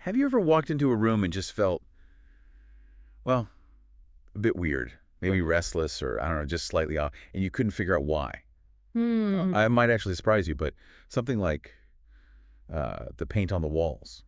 Have you ever walked into a room and just felt, well, a bit weird, maybe restless or, I don't know, just slightly off, and you couldn't figure out why? Hmm. I might actually surprise you, but something like the paint on the walls.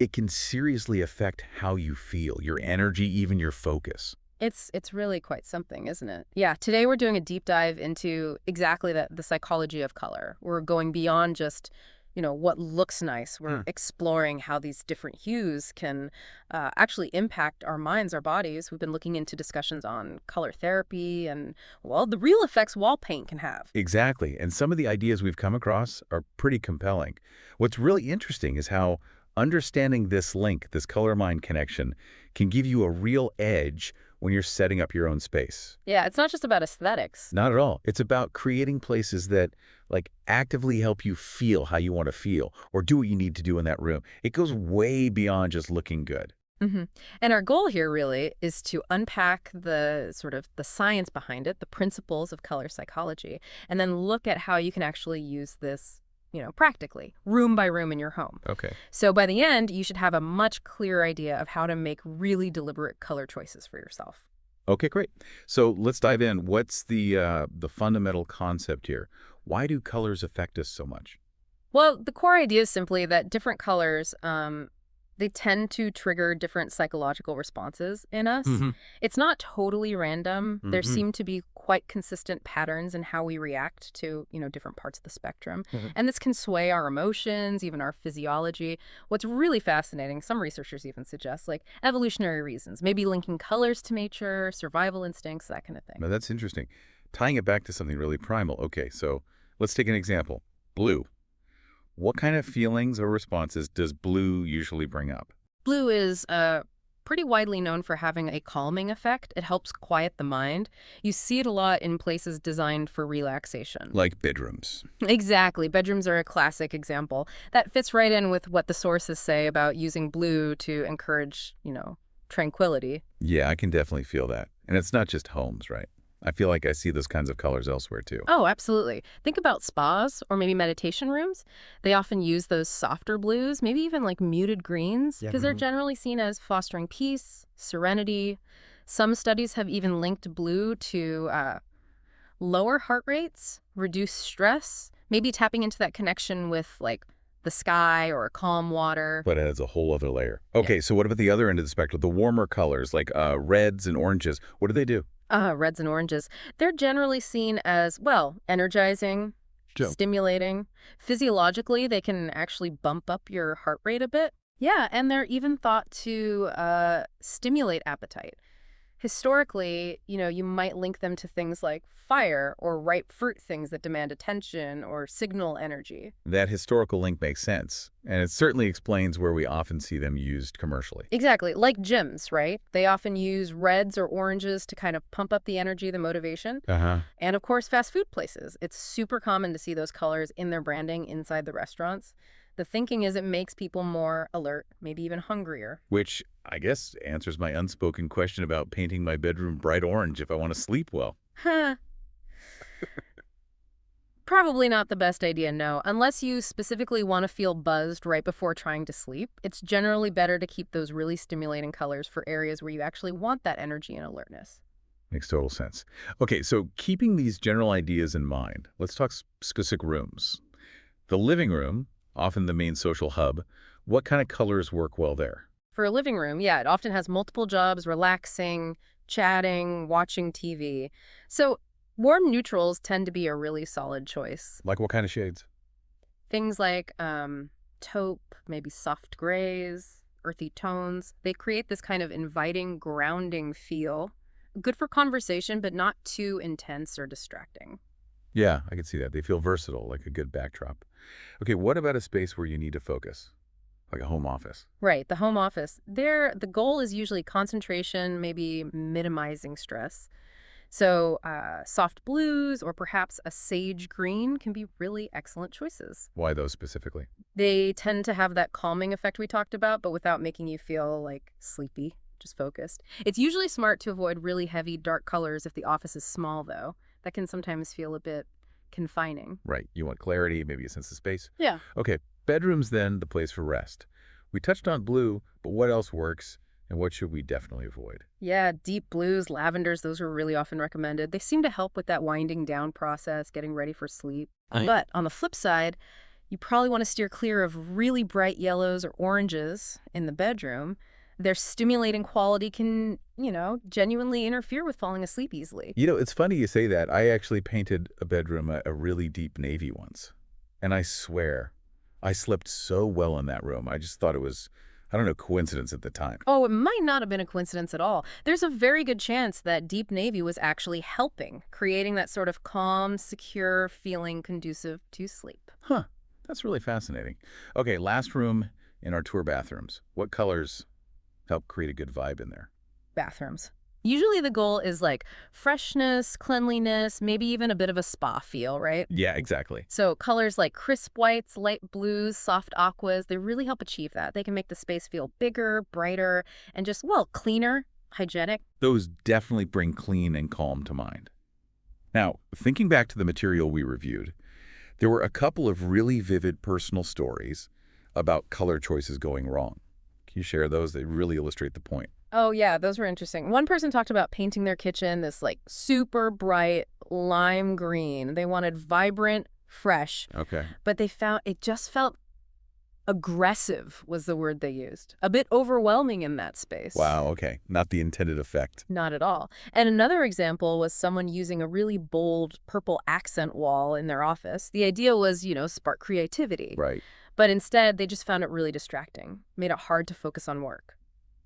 It can seriously affect how you feel, your energy, even your focus. It's really quite something, isn't it? Yeah, today we're doing a deep dive into exactly that, the psychology of color. We're going beyond just, what looks nice. We're Hmm. exploring how these different hues can actually impact our minds, our bodies. We've been looking into discussions on color therapy and, well, the real effects wall paint can have. Exactly. And some of the ideas we've come across are pretty compelling. What's really interesting is how understanding this link, this color-mind connection, can give you a real edge when you're setting up your own space. Yeah, it's not just about aesthetics. Not at all. It's about creating places that actively help you feel how you want to feel or do what you need to do in that room. It goes way beyond just looking good. hmm And our goal here really is to unpack the sort of the science behind it, the principles of color psychology, and then look at how you can actually use this, practically, room by room in your home. Okay. So by the end, you should have a much clearer idea of how to make really deliberate color choices for yourself. Okay, great. So let's dive in. What's the fundamental concept here? Why do colors affect us so much? Well, the core idea is simply that different colors, they tend to trigger different psychological responses in us. Mm-hmm. It's not totally random. There Mm-hmm. seem to be quite consistent patterns in how we react to, different parts of the spectrum. Hmm. And this can sway our emotions, even our physiology. What's really fascinating, some researchers even suggest, like evolutionary reasons, maybe linking colors to nature, survival instincts, that kind of thing. Now that's interesting. Tying it back to something really primal. Okay, so let's take an example. Blue. What kind of feelings or responses does blue usually bring up? Blue is pretty widely known for having a calming effect. It helps quiet the mind. You see it a lot in places designed for relaxation. Like bedrooms. Exactly. Bedrooms are a classic example. That fits right in with what the sources say about using blue to encourage, tranquility. Yeah, I can definitely feel that. And it's not just homes, right? I feel like I see those kinds of colors elsewhere too. Oh, absolutely. Think about spas or maybe meditation rooms. They often use those softer blues, maybe even like muted greens, Yeah. because they're generally seen as fostering peace, serenity. Some studies have even linked blue to lower heart rates, reduce stress, maybe tapping into that connection with like the sky or calm water. But it adds a whole other layer. Yeah. Okay, so what about the other end of the spectrum, the warmer colors like reds and oranges? What do they do? Reds and oranges. They're generally seen as, well, energizing, Joe. stimulating. Physiologically, they can actually bump up your heart rate a bit. Yeah, and they're even thought to stimulate appetite. Historically, you might link them to things like fire or ripe fruit, things that demand attention or signal energy. That historical link makes sense, and it certainly explains where we often see them used commercially. Exactly, like gyms, right? They often use reds or oranges to kind of pump up the energy, the motivation. Uh-huh. And of course, fast food places. It's super common to see those colors in their branding inside the restaurants. The thinking is it makes people more alert, maybe even hungrier. Which I guess answers my unspoken question about painting my bedroom bright orange if I want to sleep well. Huh. Probably not the best idea, no. Unless you specifically want to feel buzzed right before trying to sleep, it's generally better to keep those really stimulating colors for areas where you actually want that energy and alertness. Makes total sense. Okay, so keeping these general ideas in mind, let's talk specific rooms. The living room, often the main social hub, what kind of colors work well there? For a living room, yeah, it often has multiple jobs, relaxing, chatting, watching TV. So warm neutrals tend to be a really solid choice. Like what kind of shades? Things like taupe, maybe soft grays, earthy tones, they create this kind of inviting, grounding feel. Good for conversation, but not too intense or distracting. Yeah, I can see that. They feel versatile, like a good backdrop. Okay, what about a space where you need to focus, like a home office? Right, the home office. There, the goal is usually concentration, maybe minimizing stress. So, soft blues or perhaps a sage green can be really excellent choices. Why those specifically? They tend to have that calming effect we talked about, but without making you feel like sleepy, just focused. It's usually smart to avoid really heavy, dark colors if the office is small, though. That can sometimes feel a bit confining. Right, you want clarity, maybe a sense of space. Yeah. Okay, bedroom's then the place for rest. We touched on blue, but what else works, and what should we definitely avoid? Yeah, deep blues, lavenders, those are really often recommended. They seem to help with that winding down process, getting ready for sleep. But on the flip side, you probably want to steer clear of really bright yellows or oranges in the bedroom. Their stimulating quality can, genuinely interfere with falling asleep easily. It's funny you say that. I actually painted a bedroom a really deep navy once. And I swear, I slept so well in that room. I just thought it was, I don't know, coincidence at the time. Oh, it might not have been a coincidence at all. There's a very good chance that deep navy was actually helping, creating that sort of calm, secure feeling conducive to sleep. Huh. That's really fascinating. Okay, last room in our tour bathrooms. What colors help create a good vibe in there? Bathrooms. Usually the goal is like freshness, cleanliness, maybe even a bit of a spa feel, right? Yeah, exactly. So colors like crisp whites, light blues, soft aquas, they really help achieve that. They can make the space feel bigger, brighter, and just, well, cleaner, hygienic. Those definitely bring clean and calm to mind. Now, thinking back to the material we reviewed, there were a couple of really vivid personal stories about color choices going wrong. Can you share those? They really illustrate the point. Oh, yeah, those were interesting. One person talked about painting their kitchen this like super bright lime green. They wanted vibrant, fresh, Okay. but they found it just felt aggressive was the word they used. A bit overwhelming in that space. Wow, okay. Not the intended effect. Not at all. And another example was someone using a really bold purple accent wall in their office. The idea was, spark creativity. Right. But instead, they just found it really distracting, made it hard to focus on work.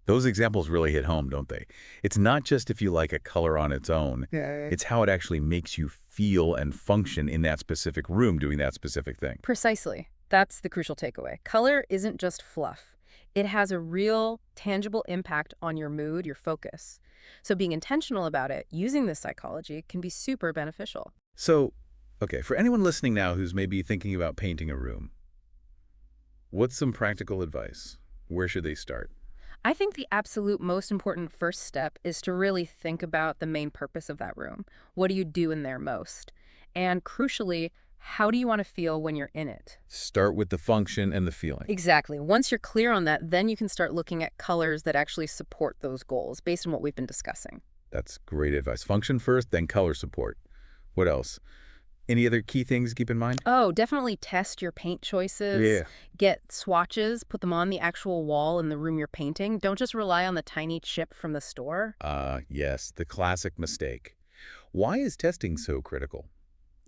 Those examples really hit home, don't they? It's not just if you like a color on its own. Yeah. It's how it actually makes you feel and function in that specific room doing that specific thing. Precisely. That's the crucial takeaway. Color isn't just fluff. It has a real, tangible impact on your mood, your focus. So being intentional about it, using this psychology, can be super beneficial. So, okay, for anyone listening now who's maybe thinking about painting a room, what's some practical advice? Where should they start? I think the absolute most important first step is to really think about the main purpose of that room. What do you do in there most? And crucially, how do you want to feel when you're in it? Start with the function and the feeling. Exactly. Once you're clear on that, then you can start looking at colors that actually support those goals based on what we've been discussing. That's great advice. Function first, then color support. What else? Any other key things to keep in mind? Oh, definitely test your paint choices. Yeah. Get swatches, put them on the actual wall in the room you're painting. Don't just rely on the tiny chip from the store. Yes, the classic mistake. Why is testing so critical?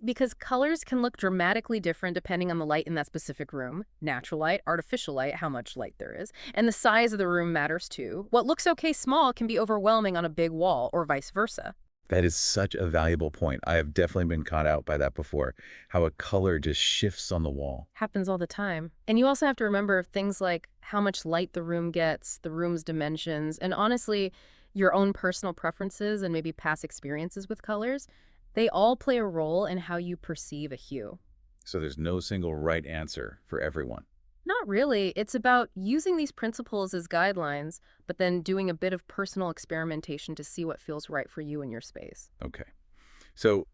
Because colors can look dramatically different depending on the light in that specific room. Natural light, artificial light, how much light there is. And the size of the room matters too. What looks okay small can be overwhelming on a big wall, or vice versa. That is such a valuable point. I have definitely been caught out by that before, how a color just shifts on the wall. Happens all the time. And you also have to remember things like how much light the room gets, the room's dimensions, and honestly, your own personal preferences and maybe past experiences with colors. They all play a role in how you perceive a hue. So there's no single right answer for everyone. Not really. It's about using these principles as guidelines, but then doing a bit of personal experimentation to see what feels right for you in your space. Okay. So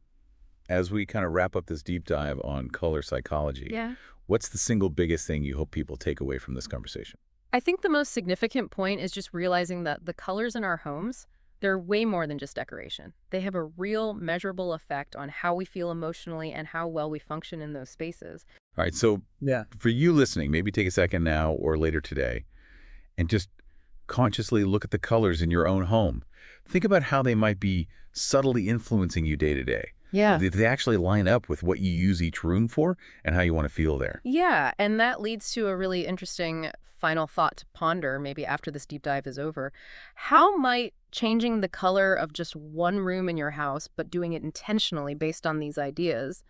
as we kind of wrap up this deep dive on color psychology, Yeah. what's the single biggest thing you hope people take away from this conversation? I think the most significant point is just realizing that the colors in our homes, they're way more than just decoration. They have a real measurable effect on how we feel emotionally and how well we function in those spaces. All right, so Yeah. for you listening, maybe take a second now or later today and just consciously look at the colors in your own home. Think about how they might be subtly influencing you day to day. Yeah. Did they actually line up with what you use each room for and how you want to feel there? Yeah, and that leads to a really interesting final thought to ponder maybe after this deep dive is over. How might changing the color of just one room in your house, but doing it intentionally based on these ideas,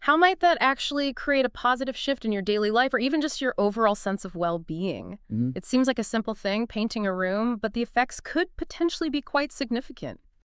how might that actually create a positive shift in your daily life or even just your overall sense of well-being? Mhm. It seems like a simple thing, painting a room, but the effects could potentially be quite significant.